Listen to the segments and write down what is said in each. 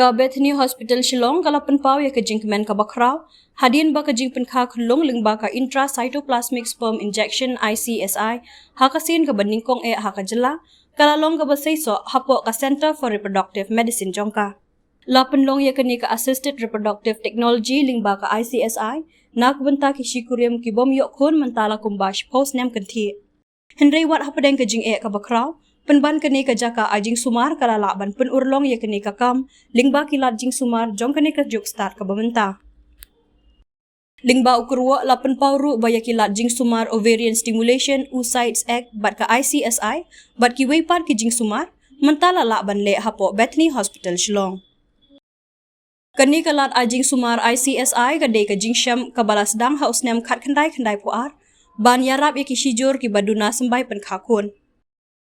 Ka Bethany Hospital Shillong kalapan pau ya ka jingkemen ka bakrau, hadin ba ka jingpen ka khulung ling ba ka intracytoplasmic sperm injection ICSI, hakasin ka baningkong haka jela, kalalong ka basaiso hapo ka Center for Reproductive Medicine jongka. Lapan long ya kani ka Assisted Reproductive Technology ling ba ka ICSI, nak benta ki shikuriam ki bom yok kun mentala kumbash post nem kanti. Henry wat hapadeng ka jing ka bakrau, penban kani ka jaka ajing sumar kalala ban pen urlong ya kani ka kam lingba kilat jing sumar jong kani ka juk start ka bamenta lingba ukurwa lapan pauru baya kilat jing sumar ovarian stimulation oocytes act bat ka ICSI bat ki weipat ki jing sumar mentala la ban le hapo Bethany Hospital Shillong kani kalat ajing sumar ICSI ka de ka jing syam ka balas dang haus nem khat khandai puar ban yarap ya ki shijur ki baduna sembai pen khakun.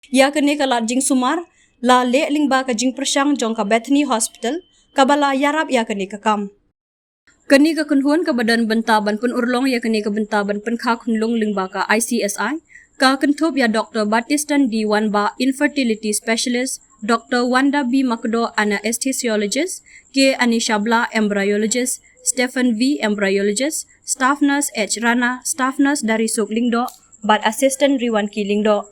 Ya kene kalat jing sumar, la le lingba ka jing persang jong ka Bethany Hospital, kabala yarap ya kene ka kam. Kene ka kunhuan ka badan bentaban pun urlong ya kene ka bentaban pen kha kunlong lingba ka ICSI, ka kentup ya Dr. Batistan D. Wanba Infertility Specialist, Dr. Wanda B. Makdo Anesthesiologist, K. Anisha Bla Embryologist, Stephen V. Embryologist, Staff Nurse H. Rana, Staff Nurse dari Suk Lingdo, Bat Assistant Riwan Ki Lingdo.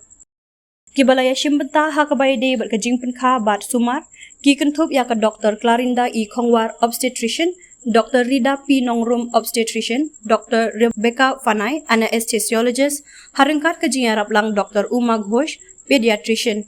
Ki balaya shimbenta ha ka bayde bat ka jingpen kha bat sumar ki kentup ya ka Dr. Clarinda E. Khongwar obstetrician, Dr. Rida P. Nongrum obstetrician, Dr. Rebecca Fanai anesthesiologist, harengkat ka jingarap lang Dr. Uma Ghosh pediatrician.